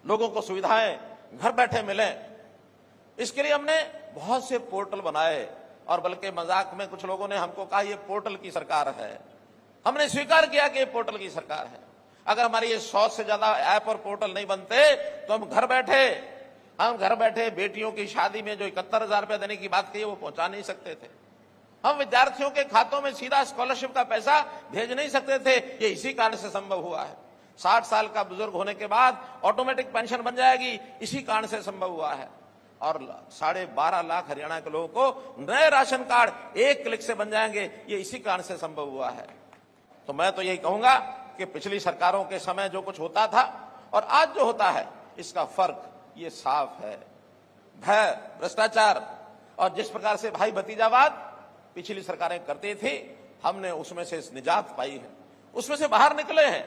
लोगों को सुविधाएं घर बैठे मिले, इसके लिए हमने बहुत से पोर्टल बनाए। और बल्कि मजाक में कुछ लोगों ने हमको कहा ये पोर्टल की सरकार है। हमने स्वीकार किया कि ये पोर्टल की सरकार है। अगर हमारी ये 100 से ज्यादा ऐप और पोर्टल नहीं बनते तो हम घर बैठे बेटियों की शादी में जो 71,000 रुपया देने की बात कही वो पहुंचा नहीं सकते थे। हम विद्यार्थियों के खातों में सीधा स्कॉलरशिप का पैसा भेज नहीं सकते थे। ये इसी कारण से संभव हुआ है। 60 साल का बुजुर्ग होने के बाद ऑटोमेटिक पेंशन बन जाएगी, इसी कारण से संभव हुआ है। और 12.5 लाख हरियाणा के लोगों को नए राशन कार्ड एक क्लिक से बन जाएंगे, ये इसी कारण से संभव हुआ है। तो मैं तो यही कहूंगा कि पिछली सरकारों के समय जो कुछ होता था और आज जो होता है, इसका फर्क ये साफ है। भय, भ्रष्टाचार और जिस प्रकार से भाई भतीजावाद पिछली सरकारें करती थी, हमने उसमें से निजात पाई है, उसमें से बाहर निकले हैं।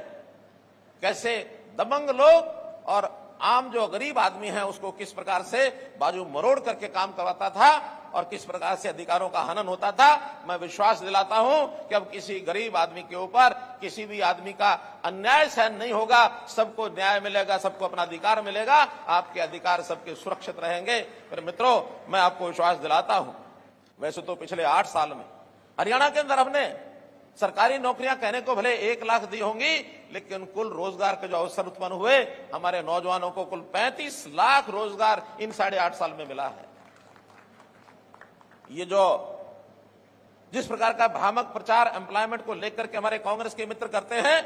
कैसे दबंग लोग और आम जो गरीब आदमी है उसको किस प्रकार से बाजू मरोड़ करके काम करवाता था और किस प्रकार से अधिकारों का हनन होता था। मैं विश्वास दिलाता हूं कि अब किसी गरीब आदमी के ऊपर किसी भी आदमी का अन्याय सहन नहीं होगा। सबको न्याय मिलेगा, सबको अपना अधिकार मिलेगा, आपके अधिकार सबके सुरक्षित रहेंगे। फिर मित्रों, मैं आपको विश्वास दिलाता हूं, वैसे तो पिछले 8 साल में हरियाणा के अंदर हमने सरकारी नौकरियां कहने को भले 1 लाख दी होंगी, लेकिन कुल रोजगार के जो अवसर उत्पन्न हुए हमारे नौजवानों को कुल 35 लाख रोजगार इन 8.5 साल में मिला है। ये जो जिस प्रकार का भ्रामक प्रचार एम्प्लॉयमेंट को लेकर के हमारे कांग्रेस के मित्र करते हैं,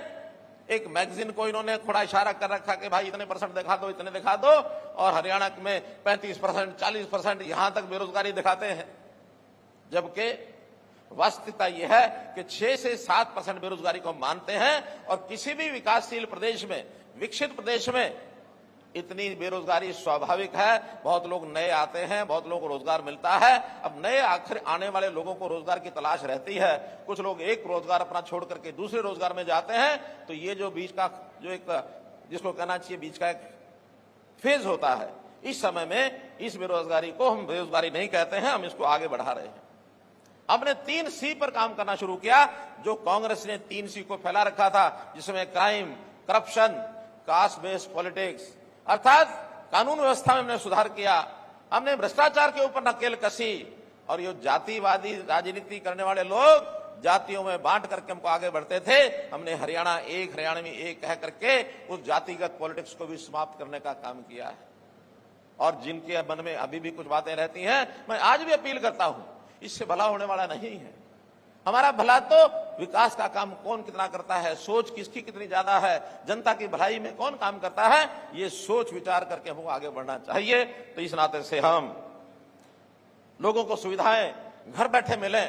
एक मैगजीन को इन्होंने थोड़ा इशारा कर रखा कि भाई इतने % दिखा दो, इतने दिखा दो, और हरियाणा में 35%, 40% यहां तक बेरोजगारी दिखाते हैं। जबकि वास्तविकता यह है कि 6 से 7% बेरोजगारी को हम मानते हैं। और किसी भी विकासशील प्रदेश में, विकसित प्रदेश में इतनी बेरोजगारी स्वाभाविक है। बहुत लोग नए आते हैं, बहुत लोगों को रोजगार मिलता है। अब नए आखिर आने वाले लोगों को रोजगार की तलाश रहती है। कुछ लोग एक रोजगार अपना छोड़ करके दूसरे रोजगार में जाते हैं। तो ये जो बीच का जो एक जिसको कहना चाहिए बीच का एक फेज होता है, इस समय में इस बेरोजगारी को हम बेरोजगारी नहीं कहते हैं, हम इसको आगे बढ़ा रहे हैं। हमने 3C पर काम करना शुरू किया। जो कांग्रेस ने 3C को फैला रखा था, जिसमें crime, corruption, caste based politics, अर्थात कानून व्यवस्था में हमने सुधार किया। हमने भ्रष्टाचार के ऊपर नकेल कसी और ये जातिवादी राजनीति करने वाले लोग जातियों में बांट करके हमको आगे बढ़ते थे। हमने हरियाणा में एक कह करके उस जातिगत पॉलिटिक्स को भी समाप्त करने का काम किया है। और जिनके मन में अभी भी कुछ बातें रहती हैं, मैं आज भी अपील करता हूं, इससे भला होने वाला नहीं है। हमारा भला तो विकास का काम कौन कितना करता है, सोच किसकी कितनी ज्यादा है, जनता की भलाई में कौन काम करता है, ये सोच विचार करके हमको आगे बढ़ना चाहिए। तो इस नाते से हम लोगों को सुविधाएं घर बैठे मिले,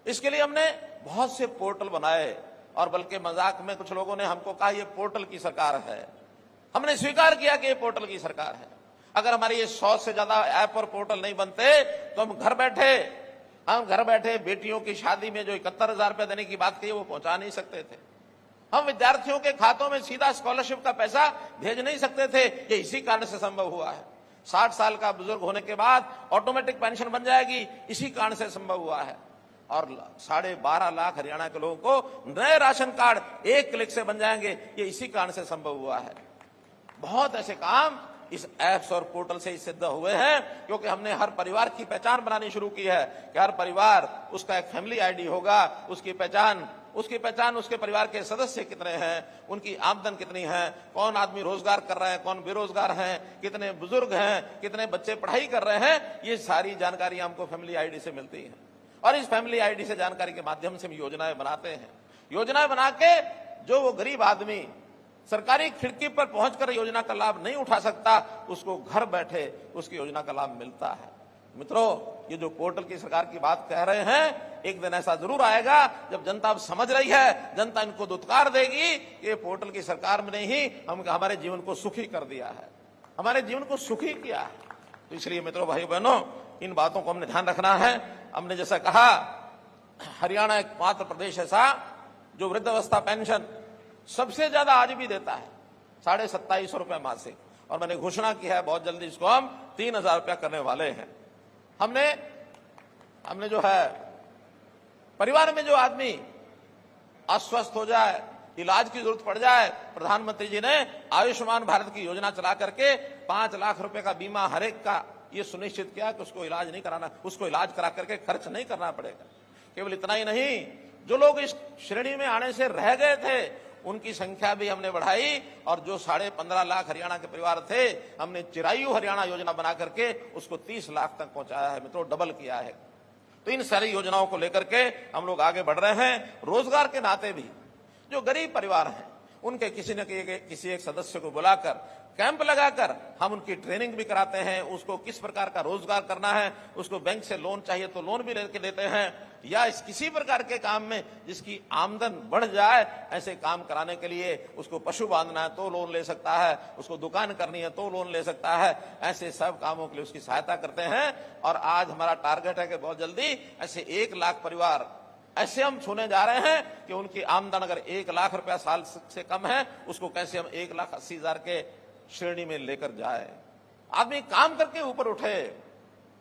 इसके लिए हमने बहुत से पोर्टल बनाए। और बल्कि मजाक में कुछ लोगों ने हमको कहा ये पोर्टल की सरकार है। हमने स्वीकार किया कि ये पोर्टल की सरकार है। अगर हमारी ये 100 से ज्यादा ऐप और पोर्टल नहीं बनते तो हम घर बैठे बेटियों की शादी में जो 71,000 रुपया देने की बात कही वो पहुंचा नहीं सकते थे। हम विद्यार्थियों के खातों में सीधा स्कॉलरशिप का पैसा भेज नहीं सकते थे। ये इसी कारण से संभव हुआ है। 60 साल का बुजुर्ग होने के बाद ऑटोमेटिक पेंशन बन जाएगी, इसी कारण से संभव हुआ है। और 12.5 लाख हरियाणा के लोगों को नए राशन कार्ड एक क्लिक से बन जाएंगे, ये इसी कारण से संभव हुआ है। बहुत ऐसे काम इस ऐप्स और पोर्टल से सिद्ध हुए हैं, क्योंकि हमने हर परिवार की पहचान बनानी शुरू की है कि हर परिवार उसका एक फैमिली आईडी होगा। उसकी पहचान उसके परिवार के सदस्य कितने हैं, उनकी आमदन कितनी है, कौन आदमी रोजगार कर रहे हैं, कौन बेरोजगार हैं, कितने बुजुर्ग हैं, कितने बच्चे पढ़ाई कर रहे हैं, ये सारी जानकारी हमको फैमिली आईडी से मिलती है। और इस फैमिली आईडी से जानकारी के माध्यम से हम योजनाएं बनाते हैं। योजनाएं बना के जो वो गरीब आदमी सरकारी खिड़की पर पहुंचकर योजना का लाभ नहीं उठा सकता, उसको घर बैठे उसकी योजना का लाभ मिलता है। मित्रों, ये जो पोर्टल की सरकार की बात कह रहे हैं, एक दिन ऐसा जरूर आएगा जब जनता अब समझ रही है, जनता इनको दुत्कार देगी कि ये पोर्टल की सरकार में नहीं हमारे जीवन को सुखी कर दिया है, हमारे जीवन को सुखी किया है। तो इसलिए मित्रों, भाई बहनों, इन बातों को हमने ध्यान रखना है। हमने जैसा कहा, हरियाणा एकमात्र प्रदेश ऐसा जो वृद्धावस्था पेंशन सबसे ज्यादा आज भी देता है, 2750 रुपए मासिक। और मैंने घोषणा की है बहुत जल्दी इसको हम 3000 रुपया करने वाले हैं। हमने जो है परिवार में जो आदमी अस्वस्थ हो जाए इलाज की जरूरत पड़ जाए, प्रधानमंत्री जी ने आयुष्मान भारत की योजना चला करके 5 लाख रुपए का बीमा हर एक का ये सुनिश्चित किया कि उसको इलाज नहीं कराना, उसको इलाज करा करके खर्च नहीं करना पड़ेगा। केवल इतना ही नहीं, जो लोग इस श्रेणी में आने से रह गए थे उनकी संख्या भी हमने बढ़ाई, और जो 15.5 लाख हरियाणा के परिवार थे हमने चिरायु हरियाणा योजना बना करके उसको 30 लाख तक पहुंचाया है मित्रों, डबल किया है। तो इन सारी योजनाओं को लेकर के हम लोग आगे बढ़ रहे हैं। रोजगार के नाते भी जो गरीब परिवार हैं उनके किसी एक सदस्य को बुलाकर कैंप लगाकर हम उनकी ट्रेनिंग भी कराते हैं, उसको किस प्रकार का रोजगार करना है, उसको बैंक से लोन चाहिए तो लोन भी लेके देते हैं, या इस किसी प्रकार के काम में जिसकी आमदन बढ़ जाए ऐसे काम कराने के लिए, उसको पशु बांधना है तो लोन ले सकता है, उसको दुकान करनी है तो लोन ले सकता है, ऐसे सब कामों के लिए उसकी सहायता करते हैं। और आज हमारा टारगेट है कि बहुत जल्दी ऐसे 1 लाख परिवार ऐसे हम छूने जा रहे हैं कि उनकी आमदन अगर 1 लाख रुपया साल से कम है, उसको कैसे हम 1,80,000 के श्रेणी में लेकर जाए। आदमी काम करके ऊपर उठे।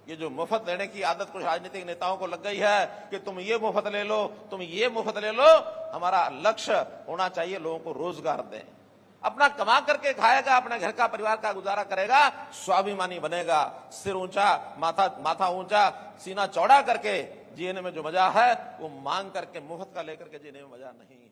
ये जो मुफ्त देने की आदत कुछ राजनीतिक नेताओं को लग गई है कि तुम ये मुफ्त ले लो, तुम ये मुफ्त ले लो, हमारा लक्ष्य होना चाहिए लोगों को रोजगार दें, अपना कमा करके खाएगा, अपने घर का परिवार का गुजारा करेगा, स्वाभिमानी बनेगा, सिर ऊंचा, माथा ऊंचा, सीना चौड़ा करके जीने में जो मजा है वो मांग करके मुफ्त का लेकर के जीने में मजा नहीं।